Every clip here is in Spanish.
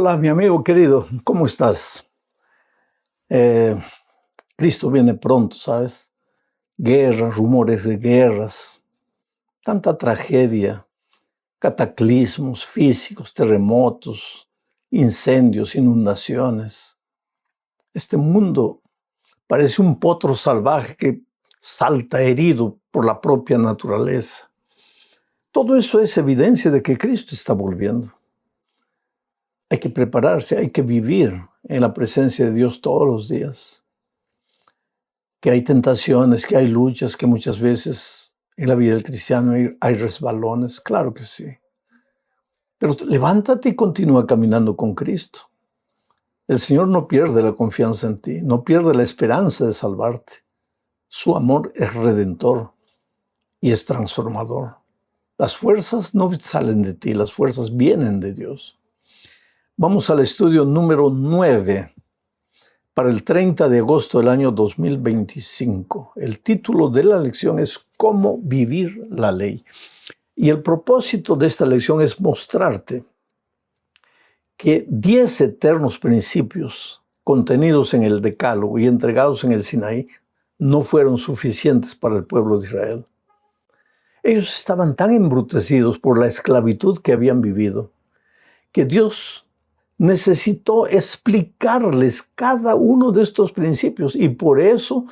Hola, mi amigo querido, ¿cómo estás? Eh, Cristo viene pronto, ¿sabes? Guerras, rumores de guerras, tanta tragedia, cataclismos físicos, terremotos, incendios, inundaciones. Este mundo parece un potro salvaje que salta herido por la propia naturaleza. Todo eso es evidencia de que Cristo está volviendo. Hay que prepararse, hay que vivir en la presencia de Dios todos los días. Que hay tentaciones, que hay luchas, que muchas veces en la vida del cristiano hay resbalones, claro que sí. Pero levántate y continúa caminando con Cristo. El Señor no pierde la confianza en ti, no pierde la esperanza de salvarte. Su amor es redentor y es transformador. Las fuerzas no salen de ti, las fuerzas vienen de Dios. Vamos al estudio número 9 para el 30 de agosto del año 2025. El título de la lección es ¿Cómo vivir la ley? Y el propósito de esta lección es mostrarte que 10 eternos principios contenidos en el Decálogo y entregados en el Sinaí no fueron suficientes para el pueblo de Israel. Ellos estaban tan embrutecidos por la esclavitud que habían vivido que Dios necesitó explicarles cada uno de estos principios y por eso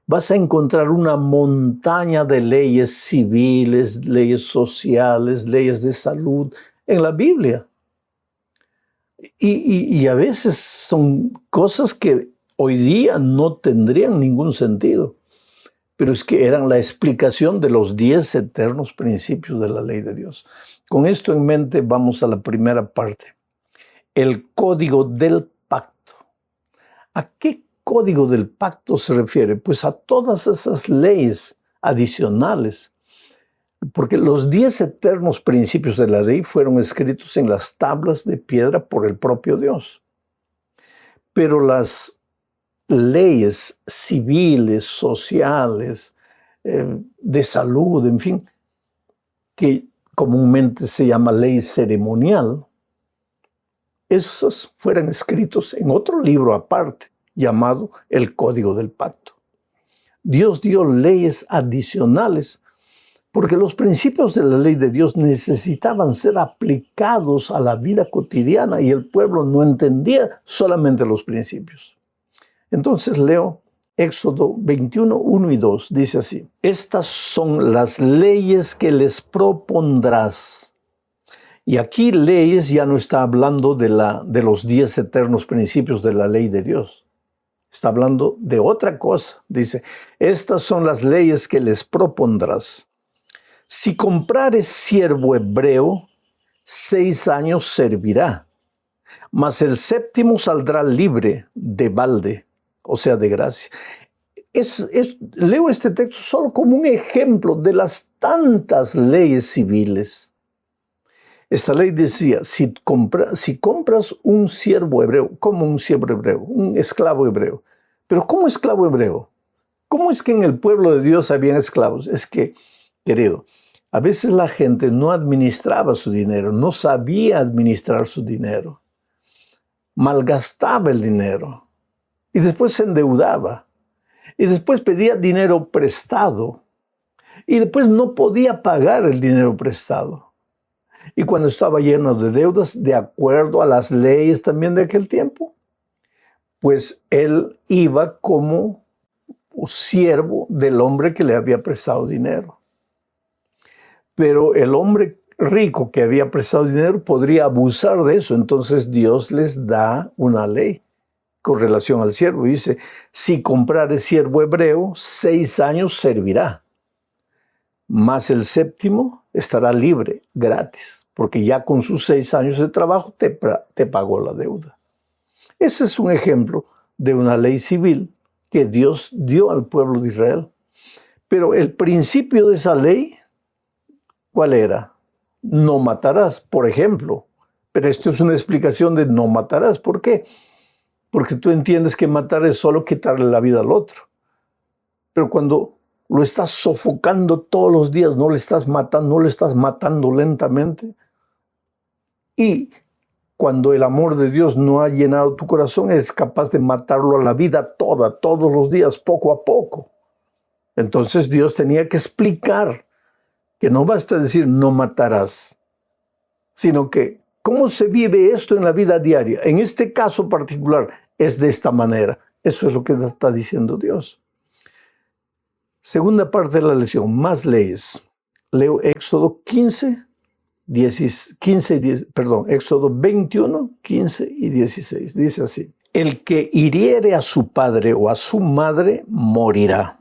vas a encontrar una montaña de leyes civiles, leyes sociales, leyes de salud en la Biblia. Y a veces son cosas que hoy día no tendrían ningún sentido, pero es que eran la explicación de los 10 eternos principios de la ley de Dios. Con esto en mente vamos a la primera parte. El código del pacto. ¿A qué código del pacto se refiere? Pues a todas esas leyes adicionales, porque los 10 eternos principios de la ley fueron escritos en las tablas de piedra por el propio Dios. Pero las leyes civiles, sociales, de salud, en fin, que comúnmente se llama ley ceremonial, esos fueron escritos en otro libro aparte, llamado el Código del Pacto. Dios dio leyes adicionales porque los principios de la ley de Dios necesitaban ser aplicados a la vida cotidiana y el pueblo no entendía solamente los principios. Entonces leo Éxodo 21, 1 y 2, dice así: Estas son las leyes que les propondrás. Y aquí leyes ya no está hablando de los 10 eternos principios de la ley de Dios. Está hablando de otra cosa. Dice, estas son las leyes que les propondrás. Si comprares siervo hebreo, 6 años servirá, mas el séptimo saldrá libre de balde, o sea, de gracia. Leo este texto solo como un ejemplo de las tantas leyes civiles. Esta ley decía, si compras un siervo hebreo, como un siervo hebreo, un esclavo hebreo. Pero ¿cómo esclavo hebreo? ¿Cómo es que en el pueblo de Dios habían esclavos? Es que, querido, a veces la gente no administraba su dinero, no sabía administrar su dinero, malgastaba el dinero y después se endeudaba y después pedía dinero prestado y después no podía pagar el dinero prestado. Y cuando estaba lleno de deudas, de acuerdo a las leyes también de aquel tiempo, pues él iba como siervo del hombre que le había prestado dinero. Pero el hombre rico que había prestado dinero podría abusar de eso. Entonces Dios les da una ley con relación al siervo. Dice, si comprares siervo hebreo, 6 años servirá, mas el séptimo estará libre, gratis, porque ya con sus 6 años de trabajo te pagó la deuda. Ese es un ejemplo de una ley civil que Dios dio al pueblo de Israel. Pero el principio de esa ley, ¿cuál era? No matarás, por ejemplo. Pero esto es una explicación de no matarás. ¿Por qué? Porque tú entiendes que matar es solo quitarle la vida al otro. Pero cuando lo estás sofocando todos los días, no le estás matando lentamente. Y cuando el amor de Dios no ha llenado tu corazón, es capaz de matarlo a la vida toda, todos los días, poco a poco. Entonces Dios tenía que explicar que no basta decir no matarás, sino que cómo se vive esto en la vida diaria. En este caso particular es de esta manera. Eso es lo que está diciendo Dios. Segunda parte de la lección, más leyes. Leo Éxodo 21, 15 y 16. Dice así: el que hiriere a su padre o a su madre morirá.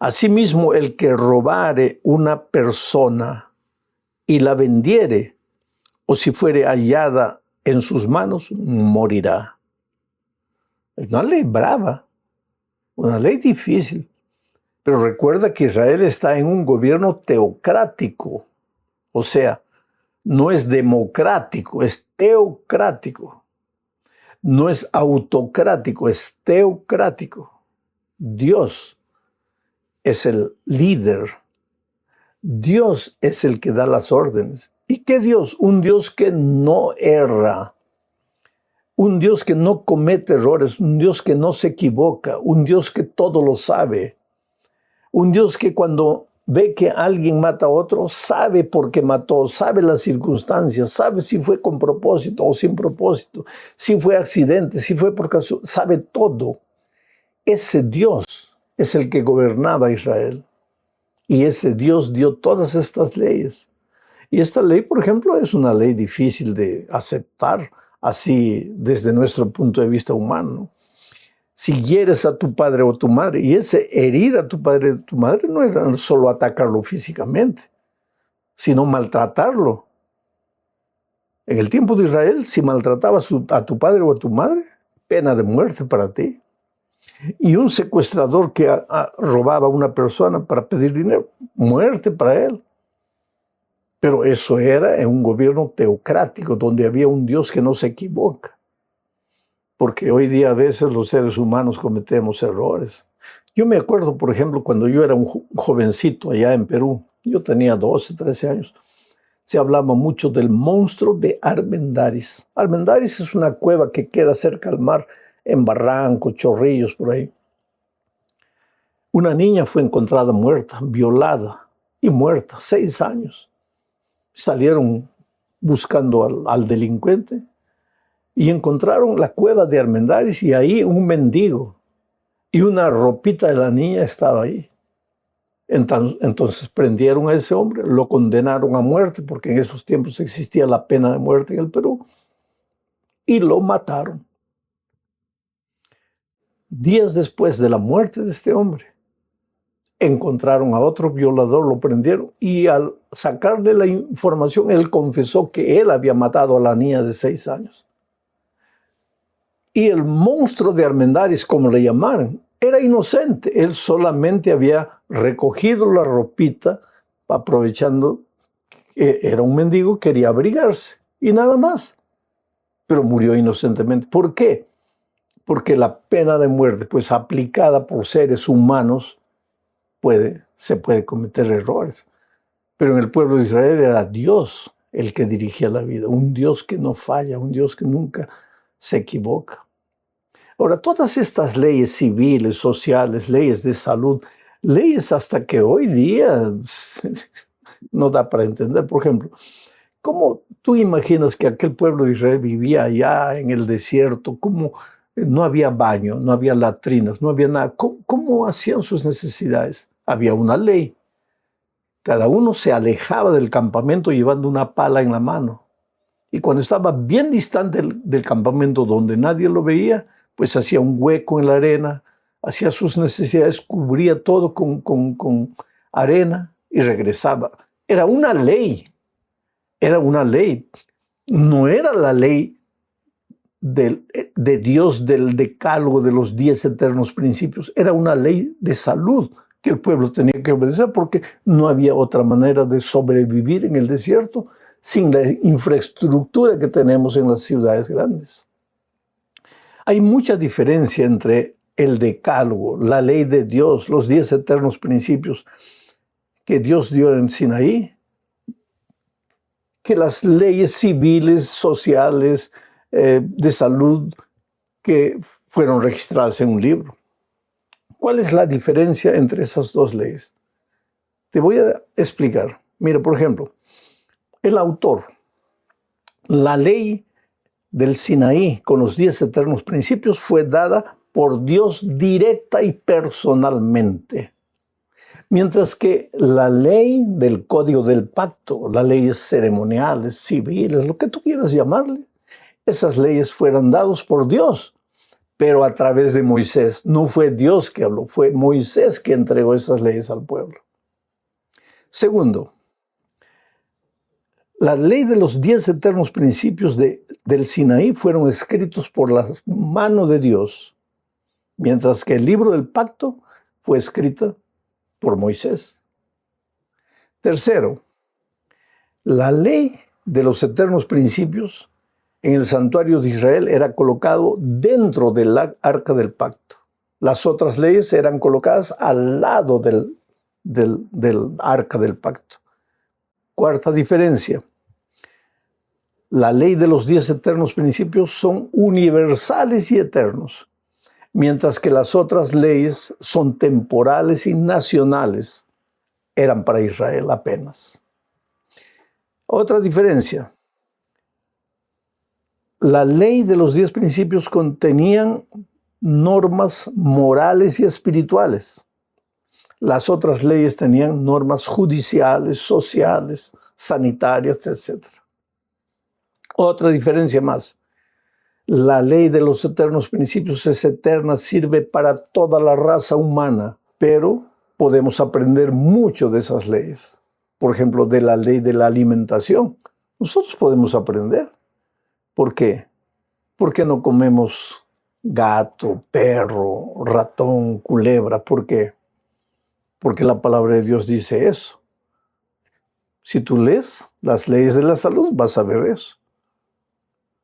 Asimismo, el que robare una persona y la vendiere, o si fuere hallada en sus manos, morirá. Una ley brava, una ley difícil. Pero recuerda que Israel está en un gobierno teocrático. O sea, no es democrático, es teocrático. No es autocrático, es teocrático. Dios es el líder. Dios es el que da las órdenes. ¿Y qué Dios? Un Dios que no erra. Un Dios que no comete errores. Un Dios que no se equivoca. Un Dios que todo lo sabe. Un Dios que cuando ve que alguien mata a otro, sabe por qué mató, sabe las circunstancias, sabe si fue con propósito o sin propósito, si fue accidente, si fue por casualidad, sabe todo. Ese Dios es el que gobernaba a Israel. Y ese Dios dio todas estas leyes. Y esta ley, por ejemplo, es una ley difícil de aceptar así desde nuestro punto de vista humano. Si hieres a tu padre o tu madre, y ese herir a tu padre o tu madre no era solo atacarlo físicamente, sino maltratarlo. En el tiempo de Israel, si maltratabas a tu padre o a tu madre, pena de muerte para ti. Y un secuestrador que robaba a una persona para pedir dinero, muerte para él. Pero eso era en un gobierno teocrático, donde había un Dios que no se equivoca. Porque hoy día a veces los seres humanos cometemos errores. Yo me acuerdo, por ejemplo, cuando yo era un jovencito allá en Perú, yo tenía 12, 13 años, se hablaba mucho del monstruo de Armendáriz. Armendáriz es una cueva que queda cerca al mar, en Barrancos, Chorrillos, por ahí. Una niña fue encontrada muerta, violada y muerta, 6 años. Salieron buscando al delincuente y encontraron la cueva de Armendáriz y ahí un mendigo y una ropita de la niña estaba ahí. Entonces prendieron a ese hombre, lo condenaron a muerte, porque en esos tiempos existía la pena de muerte en el Perú, y lo mataron. Días después de la muerte de este hombre, encontraron a otro violador, lo prendieron, y al sacarle la información, él confesó que él había matado a la niña de 6 años. Y el monstruo de Armendáriz, como le llamaron, era inocente. Él solamente había recogido la ropita, aprovechando que era un mendigo, quería abrigarse, y nada más. Pero murió inocentemente. ¿Por qué? Porque la pena de muerte, pues aplicada por seres humanos, se puede cometer errores. Pero en el pueblo de Israel era Dios el que dirigía la vida, un Dios que no falla, un Dios que nunca se equivoca. Ahora, todas estas leyes civiles, sociales, leyes de salud, leyes hasta que hoy día no da para entender. Por ejemplo, ¿cómo tú imaginas que aquel pueblo de Israel vivía allá en el desierto? ¿Cómo no había baño, no había latrinas, no había nada? ¿Cómo hacían sus necesidades? Había una ley. Cada uno se alejaba del campamento llevando una pala en la mano. Y cuando estaba bien distante del campamento donde nadie lo veía, pues hacía un hueco en la arena, hacía sus necesidades, cubría todo con arena y regresaba. Era una ley. Era una ley. No era la ley de Dios, del decálogo de los 10 eternos principios. Era una ley de salud que el pueblo tenía que obedecer, porque no había otra manera de sobrevivir en el desierto sin la infraestructura que tenemos en las ciudades grandes. Hay mucha diferencia entre el decálogo, la ley de Dios, los 10 eternos principios que Dios dio en Sinaí, que las leyes civiles, sociales, de salud, que fueron registradas en un libro. ¿Cuál es la diferencia entre esas dos leyes? Te voy a explicar. Mira, por ejemplo, el autor, la ley del Sinaí con los 10 eternos principios fue dada por Dios directa y personalmente. Mientras que la ley del código del pacto, las leyes ceremoniales, civiles, lo que tú quieras llamarle, esas leyes fueron dadas por Dios, pero a través de Moisés. No fue Dios que habló, fue Moisés que entregó esas leyes al pueblo. Segundo, la ley de los 10 eternos principios del Sinaí fueron escritos por la mano de Dios, mientras que el libro del pacto fue escrito por Moisés. Tercero, la ley de los eternos principios en el santuario de Israel era colocado dentro del arca del pacto. Las otras leyes eran colocadas al lado del arca del pacto. Cuarta diferencia. La ley de los 10 eternos principios son universales y eternos, mientras que las otras leyes son temporales y nacionales. Eran para Israel apenas. Otra diferencia. La ley de los 10 principios contenían normas morales y espirituales. Las otras leyes tenían normas judiciales, sociales, sanitarias, etc. Otra diferencia más. La ley de los eternos principios es eterna, sirve para toda la raza humana, pero podemos aprender mucho de esas leyes. Por ejemplo, de la ley de la alimentación. Nosotros podemos aprender. ¿Por qué? ¿Por qué no comemos gato, perro, ratón, culebra? ¿Por qué? Porque la palabra de Dios dice eso. Si tú lees las leyes de la salud, vas a ver eso.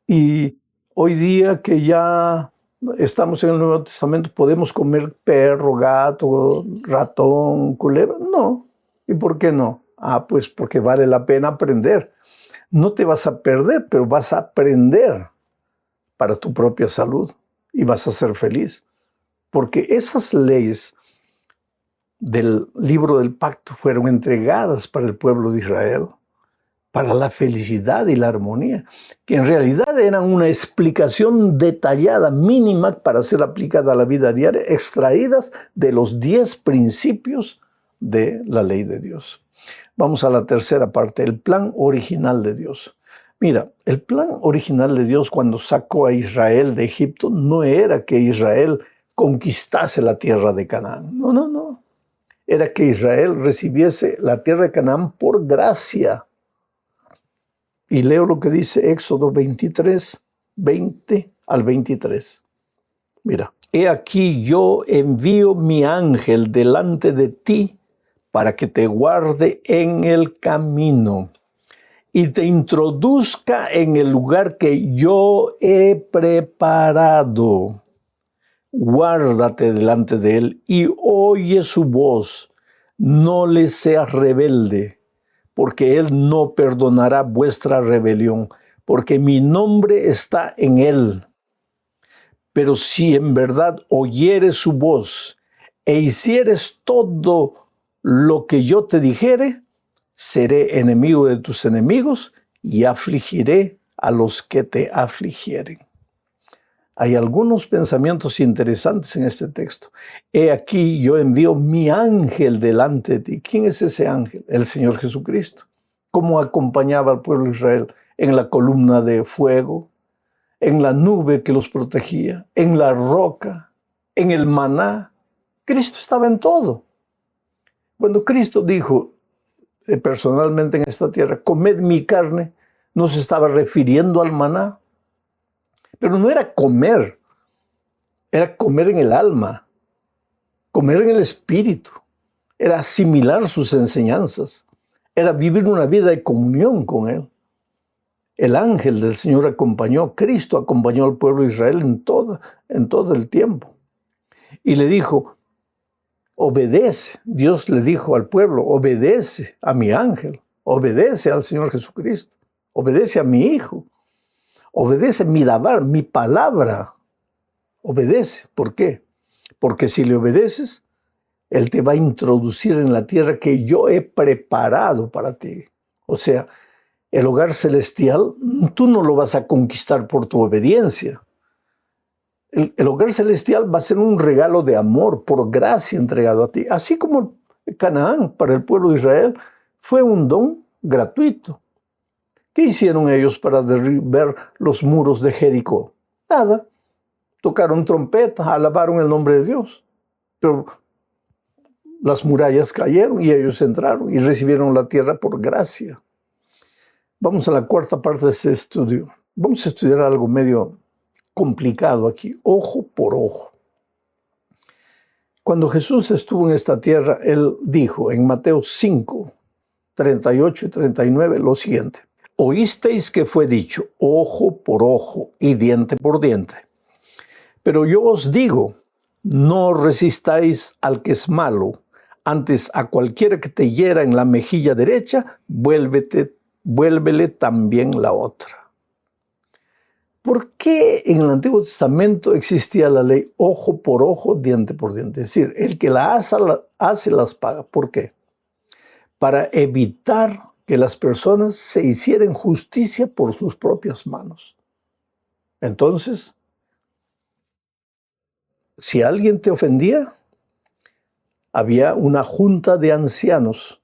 Y hoy día que ya estamos en el Nuevo Testamento, ¿podemos comer perro, gato, ratón, culebra? No. ¿Y por qué no? Pues porque vale la pena aprender. No te vas a perder, pero vas a aprender para tu propia salud y vas a ser feliz. Porque esas leyes del libro del pacto fueron entregadas para el pueblo de Israel, para la felicidad y la armonía, que en realidad eran una explicación detallada, mínima, para ser aplicada a la vida diaria, extraídas de los 10 principios de la ley de Dios. Vamos a la tercera parte, el plan original de Dios. Mira, el plan original de Dios cuando sacó a Israel de Egipto no era que Israel conquistase la tierra de Canaán. No. Era que Israel recibiese la tierra de Canaán por gracia. Y leo lo que dice Éxodo 23, 20 al 23. Mira, he aquí yo envío mi ángel delante de ti para que te guarde en el camino y te introduzca en el lugar que yo he preparado. Guárdate delante de él y oye su voz. No le seas rebelde, porque él no perdonará vuestra rebelión, porque mi nombre está en él. Pero si en verdad oyeres su voz e hicieres todo lo que yo te dijere, seré enemigo de tus enemigos y afligiré a los que te afligieren. Hay algunos pensamientos interesantes en este texto. He aquí yo envío mi ángel delante de ti. ¿Quién es ese ángel? El Señor Jesucristo. ¿Cómo acompañaba al pueblo de Israel? En la columna de fuego, en la nube que los protegía, en la roca, en el maná. Cristo estaba en todo. Cuando Cristo dijo personalmente en esta tierra, comed mi carne, no se estaba refiriendo al maná. Pero no era comer en el alma, comer en el espíritu, era asimilar sus enseñanzas, era vivir una vida de comunión con Él. El ángel del Señor acompañó, Cristo acompañó al pueblo de Israel en todo el tiempo. Y le dijo, obedece, Dios le dijo al pueblo, obedece a mi ángel, obedece al Señor Jesucristo. obedece a mi hijo, obedece mi dabar, mi palabra. Obedece. ¿Por qué? Porque si le obedeces, Él te va a introducir en la tierra que yo he preparado para ti. O sea, el hogar celestial, tú no lo vas a conquistar por tu obediencia. El hogar celestial va a ser un regalo de amor, por gracia entregado a ti. Así como Canaán para el pueblo de Israel fue un don gratuito. ¿Qué hicieron ellos para derribar los muros de Jericó? Nada. Tocaron trompetas, alabaron el nombre de Dios. Pero las murallas cayeron y ellos entraron y recibieron la tierra por gracia. Vamos a la cuarta parte de este estudio. Vamos a estudiar algo medio complicado aquí, ojo por ojo. Cuando Jesús estuvo en esta tierra, Él dijo en Mateo 5, 38 y 39 lo siguiente. Oísteis que fue dicho, ojo por ojo y diente por diente. Pero yo os digo, no resistáis al que es malo, antes a cualquiera que te hiera en la mejilla derecha, vuélvele también la otra. ¿Por qué en el Antiguo Testamento existía la ley ojo por ojo, diente por diente? Es decir, el que la hace las paga. ¿Por qué? Para evitar que las personas se hicieran justicia por sus propias manos. Entonces, si alguien te ofendía, había una junta de ancianos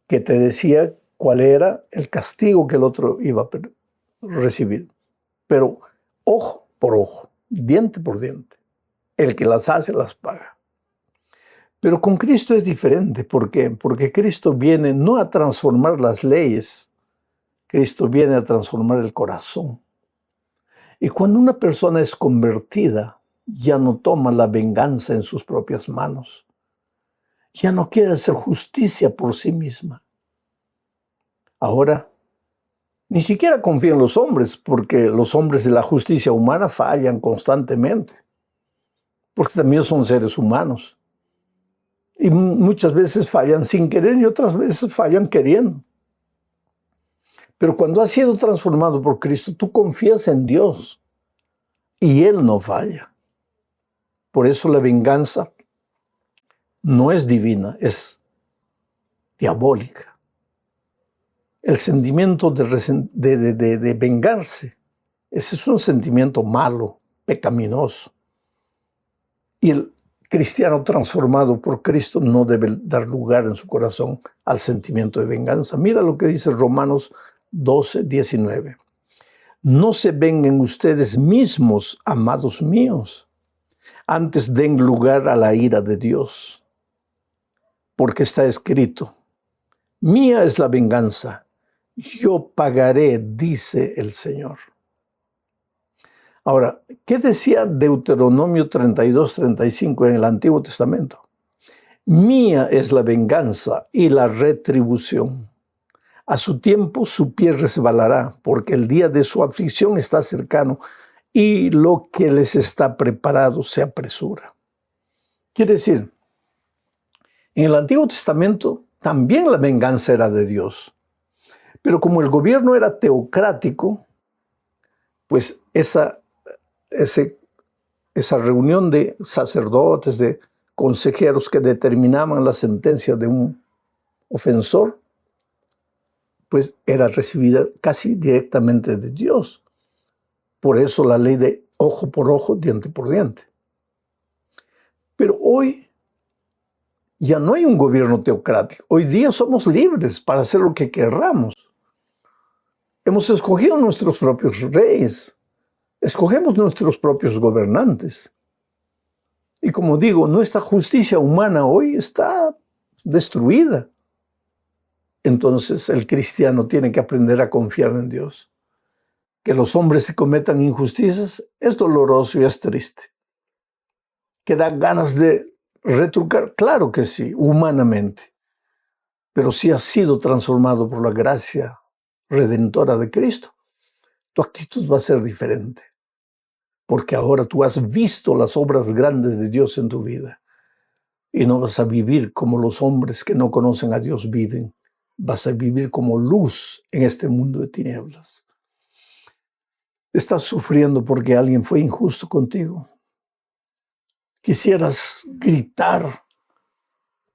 que te decía cuál era el castigo que el otro iba a recibir. Pero ojo por ojo, diente por diente. El que las hace, las paga. Pero con Cristo es diferente. ¿Por qué? Porque Cristo viene no a transformar las leyes. Cristo viene a transformar el corazón. Y cuando una persona es convertida, ya no toma la venganza en sus propias manos. Ya no quiere hacer justicia por sí misma. Ahora, ni siquiera confía en los hombres, porque los hombres de la justicia humana fallan constantemente, porque también son seres humanos. Y muchas veces fallan sin querer y otras veces fallan queriendo. Pero cuando has sido transformado por Cristo, tú confías en Dios y Él no falla. Por eso la venganza no es divina, es diabólica. El sentimiento de vengarse, ese es un sentimiento malo, pecaminoso. Y el cristiano transformado por Cristo no debe dar lugar en su corazón al sentimiento de venganza. Mira lo que dice Romanos 12, 19. No se vengan ustedes mismos, amados míos, antes den lugar a la ira de Dios. Porque está escrito, mía es la venganza, yo pagaré, dice el Señor. Ahora, ¿qué decía Deuteronomio 32, 35 en el Antiguo Testamento? Mía es la venganza y la retribución. A su tiempo su pie resbalará, porque el día de su aflicción está cercano y lo que les está preparado se apresura. Quiere decir, en el Antiguo Testamento también la venganza era de Dios. Pero como el gobierno era teocrático, pues esa reunión de sacerdotes, de consejeros que determinaban la sentencia de un ofensor, pues era recibida casi directamente de Dios. Por eso la ley de ojo por ojo, diente por diente. Pero hoy ya no hay un gobierno teocrático. Hoy día somos libres para hacer lo que querramos. Hemos escogido nuestros propios reyes. Escogemos nuestros propios gobernantes. Y como digo, nuestra justicia humana hoy está destruida. Entonces el cristiano tiene que aprender a confiar en Dios. Que los hombres se cometan injusticias es doloroso y es triste. Que da ganas de retrucar, claro que sí, humanamente. Pero si has sido transformado por la gracia redentora de Cristo, tu actitud va a ser diferente. Porque ahora tú has visto las obras grandes de Dios en tu vida. Y no vas a vivir como los hombres que no conocen a Dios viven. vas a vivir como luz en este mundo de tinieblas. Estás sufriendo porque alguien fue injusto contigo. Quisieras gritar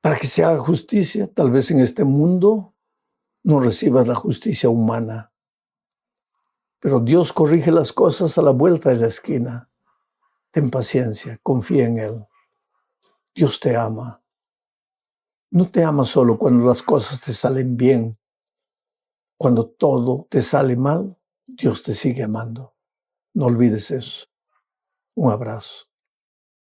para que se haga justicia. Tal vez en este mundo no recibas la justicia humana. Pero Dios corrige las cosas a la vuelta de la esquina. Ten paciencia, confía en Él. Dios te ama. No te ama solo cuando las cosas te salen bien. Cuando todo te sale mal, Dios te sigue amando. No olvides eso. Un abrazo.